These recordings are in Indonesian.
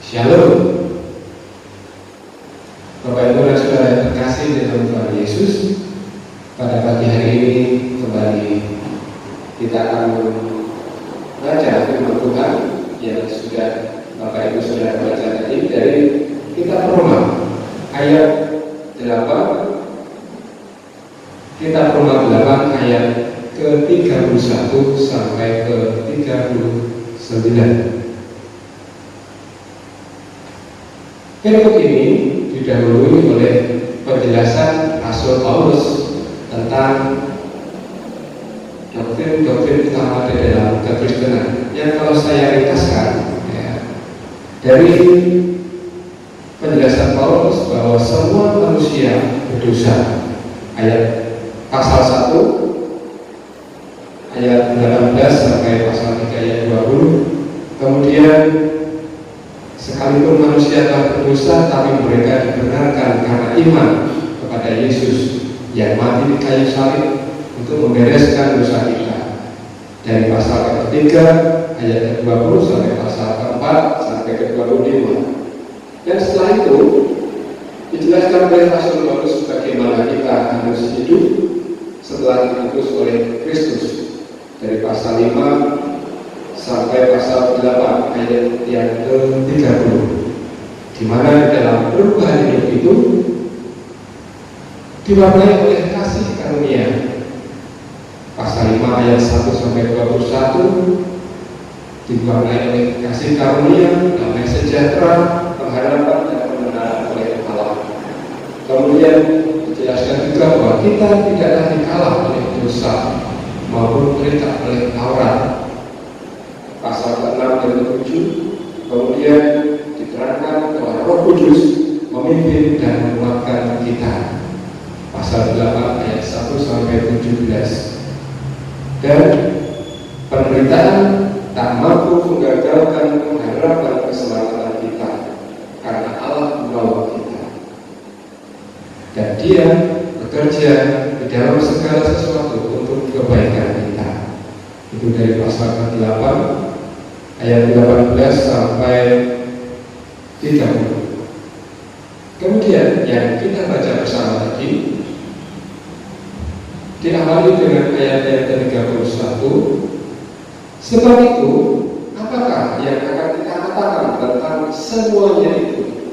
Shalom. Bapak Ibu dan Saudara yang terkasih di dalam Tuhan Yesus, pada pagi hari ini kembali kita akan membaca firman Tuhan yang sudah Bapak Ibu Saudara baca tadi dari kitab Roma ayat 8, kitab Roma 8 ayat ke-31 sampai ke-39. Perikop ini didahului oleh penjelasan Rasul Paulus tentang doktrin-doktrin utama di dalam kekristenan. Yang kalau saya ringkaskan, dari penjelasan Paulus bahwa semua manusia berdosa, ayat pasal 1 ayat 18 sampai pasal 3 ayat 20. Kemudian sekalipun manusia telah berdosa, tapi mereka dibenarkan karena iman kepada Yesus yang mati di kayu salib untuk membereskan dosa kita. Dari pasal ketiga ayat ke-20 sampai pasal keempat sampai ke-25. Dan setelah itu dijelaskan oleh Rasul Paulus bagaimana kita harus hidup setelah ditebus oleh Kristus. Dari pasal 5 sampai pasal 8 ayat yang ke-30, di mana dalam perubahan hidup itu diwarnai oleh kasih karunia. Pasal 5 ayat 1 sampai 21 diwarnai oleh kasih karunia, damai sejahtera, pengharapan dan pembenaran oleh Allah. Kemudian dijelaskan juga bahwa kita tidaklah dikalah oleh dosa maupun perintah oleh Taurat. Pasal ke-6 dan ke-7 kemudian diterangkan bahwa Roh Kudus memimpin dan menguatkan kita. Pasal 8 ayat 1 sampai 17. Dan penderitaan tak mampu menggagalkan pengharapan keselamatan kita karena Allah menolong kita. Dan Dia bekerja di dalam segala sesuatu untuk kebaikan kita. Itu dari pasal ke-8 ayat 18 sampai 30. Kemudian yang kita baca bersama tadi diawali dengan ayat yang ke-31. Sebab itu, apakah yang akan kita katakan tentang semuanya itu?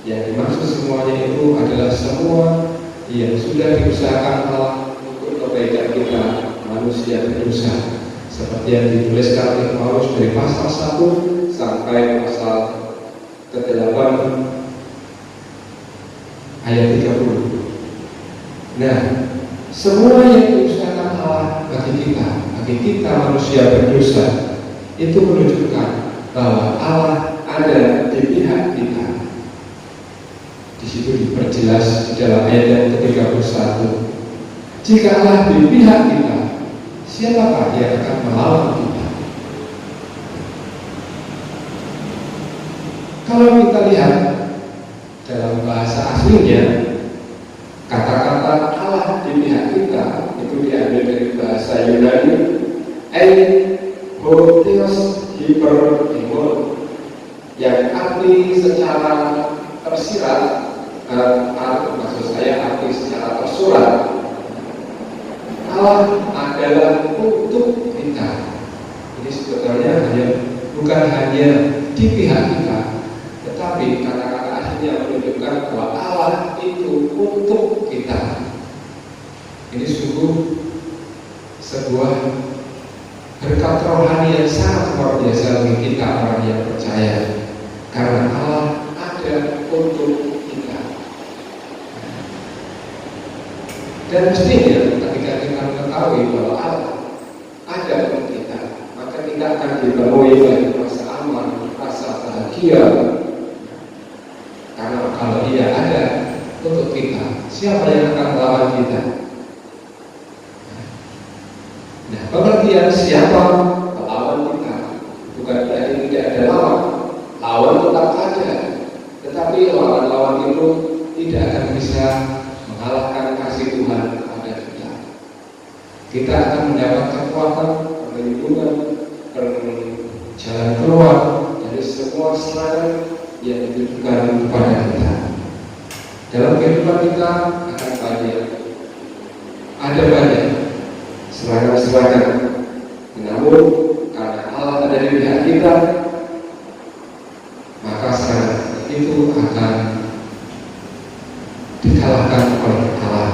Yang dimaksud semuanya itu adalah semua yang sudah diusahakan Allah untuk kebaikan kita manusia berdosa, seperti yang dituliskan oleh Paulus dari pasal 1 sampai pasal ke-8 ayat 30. Nah, semua yang diusahakan Allah bagi kita manusia berdosa, itu menunjukkan bahwa Allah ada di pihak kita. Di situ diperjelas di dalam ayat yang ke-31. Jika Allah di pihak kita, siapakah yang akan melawan kita? Kalau kita lihat dalam bahasa aslinya, kata-kata Allah di pihak kita itu diambil dari bahasa Yunani Hotheos Hypertimon, yang arti secara tersirat, maksud saya arti secara tersurat, Allah adalah untuk kita. Ini sebetulnya bukan hanya di pihak kita, tetapi kata-kata aslinya menunjukkan bahwa Allah itu untuk kita. Ini sungguh sebuah berkat rohani yang sangat luar biasa bagi kita orang yang percaya, karena Allah ada untuk kita. Dan mestinya ketika kita mengetahui bahwa Allah ada untuk kita, maka kita akan dipenuhi oleh rasa aman, rasa bahagia. Karena kalau Dia ada untuk kita, siapa yang akan melawan kita? Nah, pengertian siapa melawan kita bukan berarti tidak ada lawan. Lawan tetap ada, tetapi lawan-lawan itu tidak akan bisa mengalahkan kasih Tuhan kepada kita. Kita akan mendapat kekuatan, perlindungan, jalan keluar dari semua serangan yang ditujukan kepada kita. Dalam kehidupan kita akan ada banyak serangan-serangan. Namun karena Allah ada di pihak kita, maka serangan itu akan dikalahkan oleh Allah.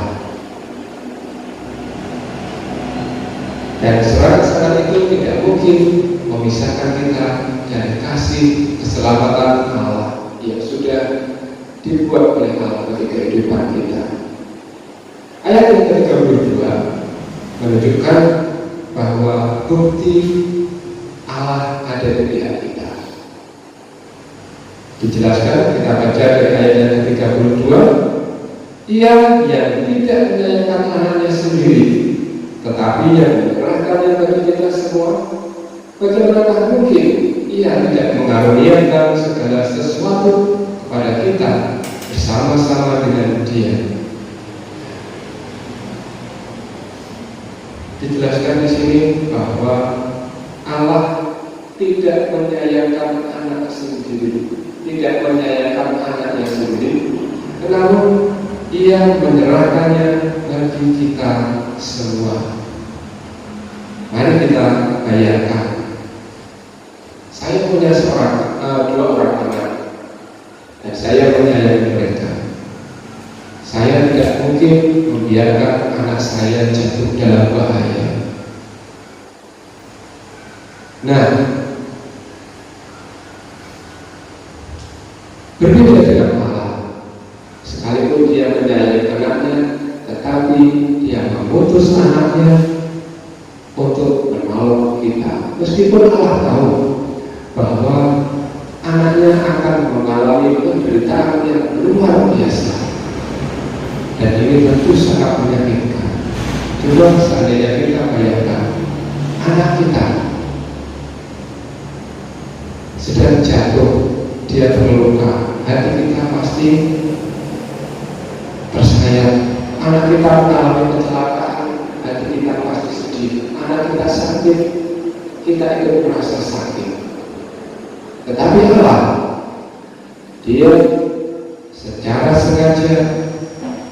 Dan serangan-serangan itu tidak mungkin memisahkan kita dari kasih keselamatan Allah yang sudah dibuat oleh Allah bagi kehidupan kita. Ayat yang ke-32 menunjukkan bahwa bukti Allah ada di pihak kita. Dijelaskan, kita baca dari ayat yang ke-32, Ia yang tidak menyayangkan anaknya sendiri, tetapi yang menyerahkannya bagi kita semua, bagaimana mungkin Ia tidak mengaruniakan segala sesuatu kepada kita bersama-sama dengan Dia. Dijelaskan di sini bahwa Allah tidak menyayangkan anak sendiri, tidak menyayangkan anaknya sendiri, namun Ia menyerahkannya bagi kita semua. Mari kita bayangkan, saya punya dua orang anak, dan saya menyayangi mereka. Saya tidak mungkin membiarkan anak saya jatuh dalam bahaya. Nah, berbeda dengan Allah. Sekalipun Dia menyayangi anaknya, tetapi Dia memutus anaknya untuk menolong kita. Meskipun Allah tahu bahwa anaknya akan mengalami penderitaan yang luar biasa, dan ini tentu sangat menyakitkan. Coba seandainya kita bayangkan anak kita sedang jatuh, dia terluka, hati kita pasti tersayat. Anak kita mengalami kecelakaan, hati kita pasti sedih. Anak kita sakit, kita ikut merasa sakit. Tetapi Allah, Dia secara sengaja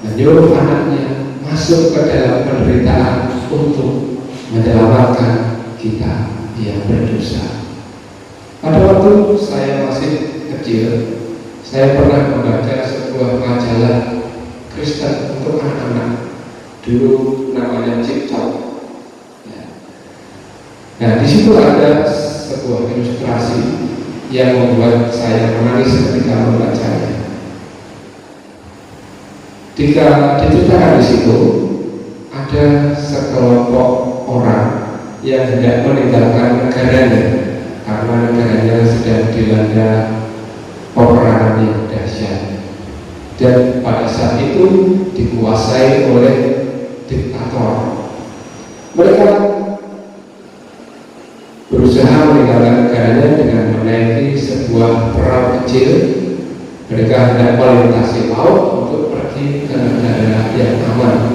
menyuruh anaknya masuk ke dalam penderitaan untuk menyelamatkan kita yang berdosa. Pada waktu saya masih kecil, saya pernah membaca sebuah majalah Kristen untuk anak-anak. Dulu namanya Cipcok. Nah, di situ ada sebuah ilustrasi yang membuat saya menangis ketika membacanya. Jika diceritakan di situ, ada sekelompok orang yang hendak meninggalkan negaranya karena negaranya sedang dilanda peperangan yang dahsyat, dan pada saat itu dikuasai oleh diktator. Mereka berusaha meninggalkan negaranya dengan menaiki sebuah perahu kecil. Mereka hendak melintasi laut untuk pergi ke negara yang aman.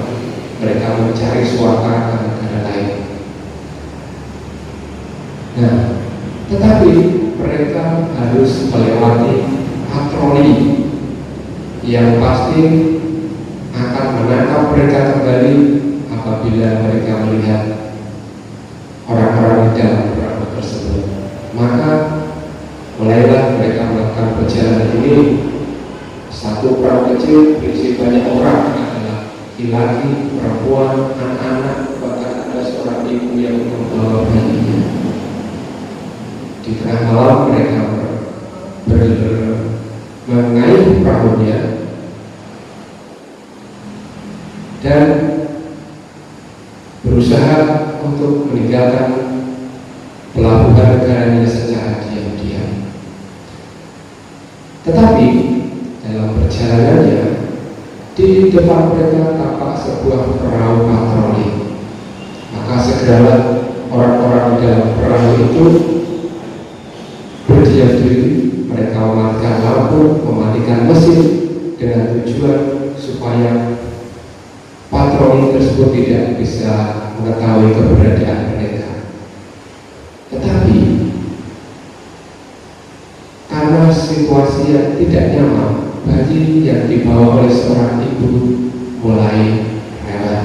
Mereka mencari suaka ke negara lain. Nah, tetapi mereka harus melewati patroli yang pasti akan menangkap mereka kembali apabila mereka melihat orang-orang di dalam perahu tersebut. Maka mulailah mereka melakukan perjalanan ini. Satu perahu kecil berisi banyak orang, adalah laki-laki, perempuan, anak-anak, bahkan ada seorang ibu yang membawa bayinya. Di tengah malam mereka mengayuh perahunya dan berusaha untuk meninggalkan pelabuhan negaranya secara diam-diam. Tetapi dalam perjalanannya, di depan mereka tampak sebuah perahu patroli. Maka segeralah orang-orang di dalam perahu itu berdiam diri. Mereka mematikan lampu, mematikan mesin dengan tujuan supaya patroli tersebut tidak bisa mengetahui keberadaan mereka. Tetapi situasi yang tidak nyaman, bayi yang dibawa oleh seorang ibu mulai rewel,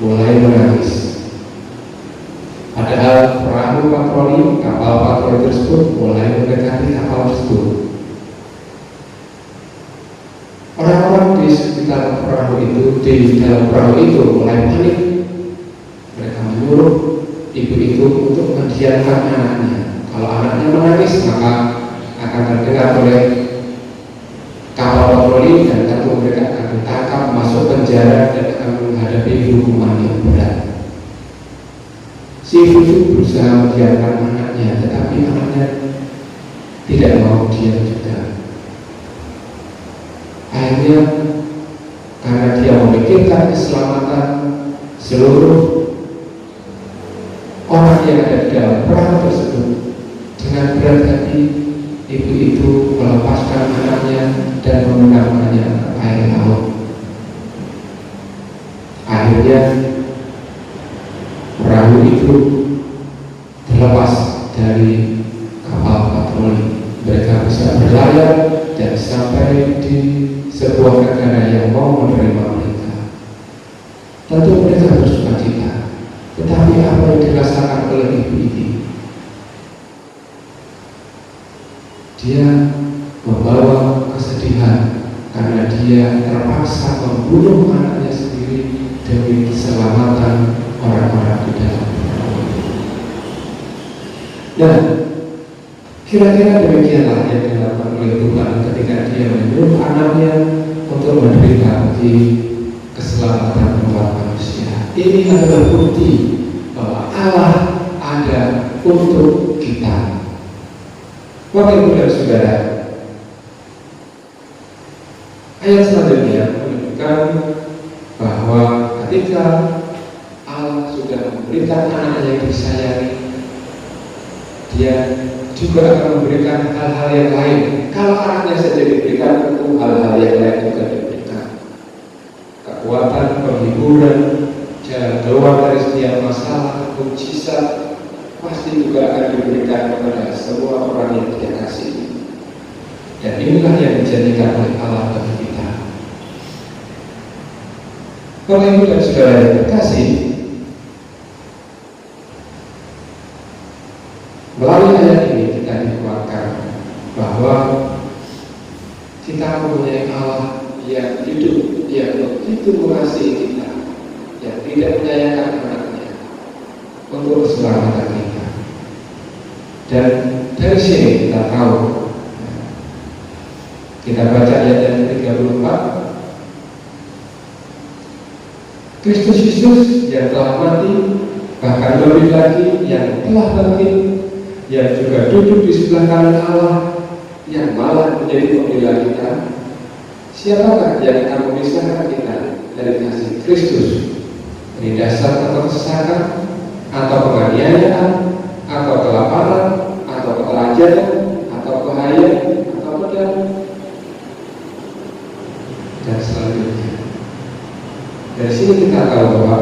mulai menangis. Padahal perahu patroli, kapal patroli tersebut mulai mendekati kapal tersebut. Orang-orang di sekitar perahu itu, di dalam perahu itu mulai panik. Mereka menyuruh ibu itu untuk mendiamkan anaknya. Kalau anaknya menangis, maka akan terdengar oleh kapal patroli dan tentu mereka akan ditangkap, masuk penjara dan akan menghadapi hukuman yang berat. Si ibu itu berusaha mendiamkan anaknya, tetapi anaknya tidak mau diam juga. Akhirnya karena dia memikirkan keselamatan seluruh orang yang ada di dalam perahu tersebut, dengan berat hati ibu itu melepaskan anaknya dan menendangkannya ke air laut. Akhirnya perahu itu terlepas dari kapal patroli. Mereka bisa berlayar dan sampai di sebuah negara yang mau menerima mereka. Tentu mereka bersuka cita, tetapi apa yang dirasakan oleh ibu ini? Dia membawa kesedihan karena dia terpaksa membunuh anaknya sendiri demi keselamatan orang-orang di dalam perahu. Dan kira-kira demikianlah yang dilakukan oleh Tuhan ketika dia menyuruh anaknya untuk menderita bagi keselamatan umat manusia. Ini adalah bukti bahwa Allah ada untuk kita. Bapak Ibu dan Saudara, ayat selanjutnya menunjukkan bahwa ketika Allah sudah memberikan anaknya yang disayangi, dia juga akan memberikan hal-hal yang lain. Kalau anaknya saja diberikan, tentu hal-hal yang lain juga diberikan. Kekuatan, penghiburan, jalan keluar dari setiap masalah, mukjizat, pasti juga akan diberikan kepada semua orang yang dia kasih. Dan inilah yang dijanjikan oleh Allah bagi kita. Bapak Ibu dan Saudara yang terkasih, melalui ayat ini kita dikuatkan bahwa kita mempunyai Allah yang hidup, yang begitu mengasihi kita, yang tidak menyayangkan anaknya untuk keselamatan kita. Dan dari sini kita tahu, kita baca ayat yang ke-34, Kristus Yesus yang telah mati, bahkan lebih lagi yang telah bangkit, yang juga duduk di sebelah kanan Allah, yang malah menjadi pembela kita. Siapakah yang akan memisahkan kita dari kasih Kristus? Penindasan atau kesesakan, atau penganiayaan, atau kelaparan, atau ketelanjangan, atau bahaya, atau pedang, dan selanjutnya. Dari sini kita tahu bahwa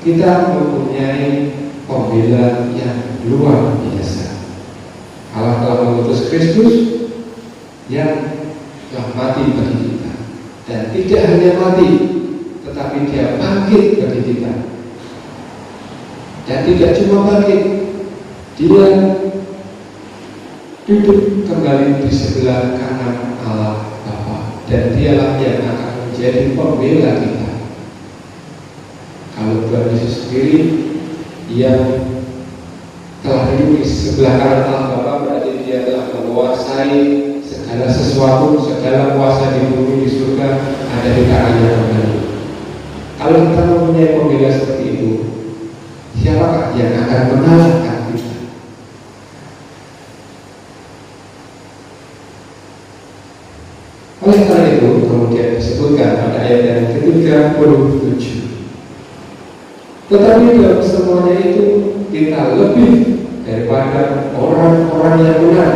kita mempunyai pembela yang luar biasa. Allah telah mengutus Kristus yang telah mati bagi kita, dan tidak hanya mati, tetapi dia bangkit bagi kita. Dan tidak cuma bangkit, dia duduk kembali di sebelah kanan Allah Bapa, dan dialah yang akan menjadi pembela kita. Kalau Tuhan Yesus sendiri yang telah duduk di sebelah kanan Allah Bapa, berarti dia telah menguasai segala sesuatu, segala kuasa di bumi, di surga ada di tangannya kembali. Kalau kita mempunyai pembela seperti itu, siapakah yang akan mengalahkan kita? Oleh karena itu kemudian disebutkan pada ayat yang ke-37, tetapi dalam semuanya itu kita lebih daripada orang-orang yang benar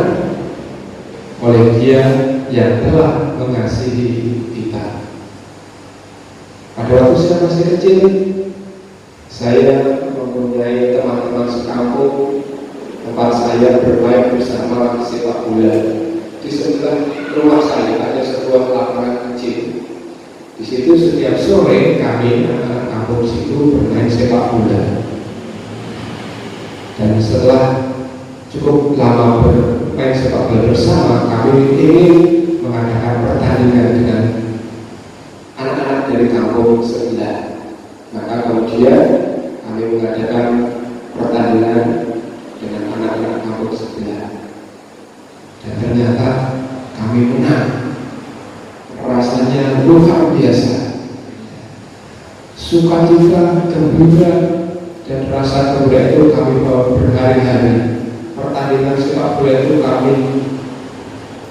oleh Dia yang telah mengasihi kita. Pada waktu saya masih kecil, saya mempunyai teman-teman sekampung tempat saya bermain bersama sepak bola. Di sebelah rumah saya ada sebuah lapangan kecil. Di situ setiap sore kami anak-anak kampung situ bermain sepak bola. Dan setelah cukup lama bermain sepak bola bersama, kami ingin mengadakan pertandingan dengan anak-anak dari kampung sebelah. Maka kemudian kami mengadakan pertandingan dengan anak-anak kampung sebelah. Dan ternyata kami menang. Rasanya luar biasa. Sukacita, gembira, dan rasa gembira itu kami bawa berhari-hari. Pertandingan sepak bola itu kami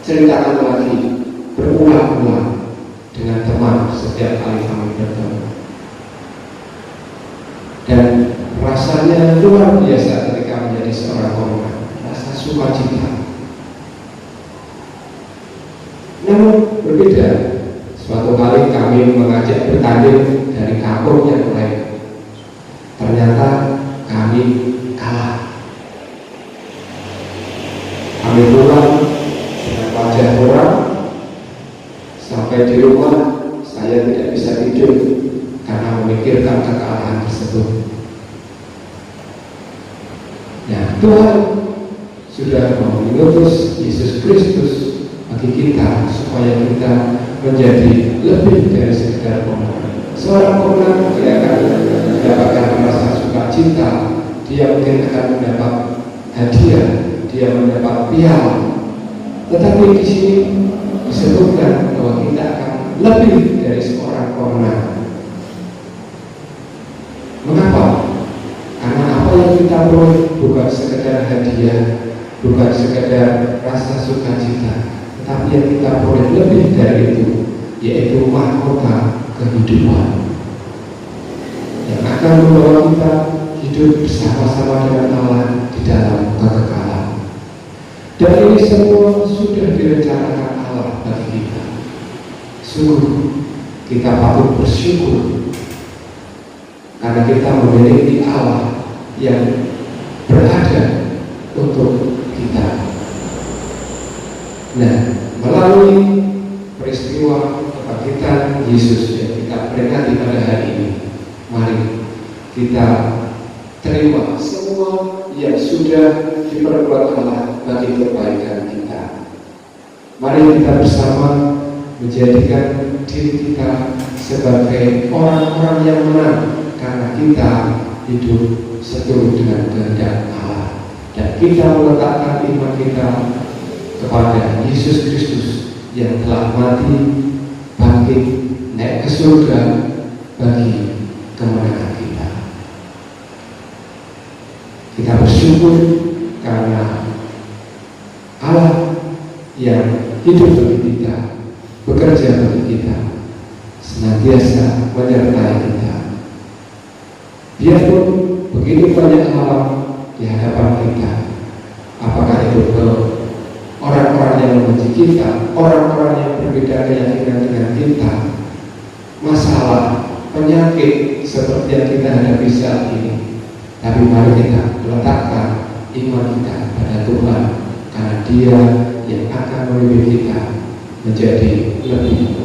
ceritakan lagi, berulang-ulang dengan teman setiap kali kami bertemu. Dan rasanya luar biasa ketika menjadi seorang korban, rasa sukacita. Namun berbeda, suatu kali kami mengajak bertanding dari kampung yang lain. Ternyata kami kalah. Kami pulang dengan wajah muram. Sampai di rumah saya tidak bisa tidur karena memikirkan kekalahan tersebut. Nah, Tuhan sudah mengutus Yesus Kristus bagi kita supaya kita menjadi lebih dari sekedar pemenang. Seorang pemenang dia akan mendapatkan rasa sukacita, dia mungkin akan mendapat hadiah, dia mendapat piala. Tetapi di sini disebutkan bahwa kita akan lebih dari seorang pemenang. Mengapa? Karena apa yang kita peroleh bukan sekedar hadiah, bukan sekedar rasa sukacita, tetapi yang kita peroleh lebih dari itu, yaitu mahkota kehidupan yang akan membawa kita hidup bersama-sama dengan Allah di dalam kekekalan. Dan ini semua sudah direncanakan Allah bagi kita. Sungguh kita patut bersyukur karena kita memiliki Allah yang berada untuk kita. Nah, melalui peristiwa kebangkitan Yesus yang kita peringati pada hari ini, mari kita terima semua yang sudah diperbuat Allah bagi kebaikan kita. Mari kita bersama menjadikan diri kita sebagai orang-orang yang menang karena kita hidup seturut dengan kehendak Allah, dan kita meletakkan iman kita kepada Yesus Kristus yang telah mati, bangkit, naik ke surga bagi kemenangan kita. Kita bersyukur karena Allah yang hidup bagi kita, bekerja bagi kita, senantiasa menyertai kita. Biarpun begitu banyak alam di hadapan kita, apakah itu orang-orang yang membenci kita, orang-orang yang berbeda keyakinan dengan kita, masalah, penyakit seperti yang kita hadapi saat ini, tapi mari kita letakkan iman kita pada Tuhan, karena Dia yang akan memimpin kita menjadi lebih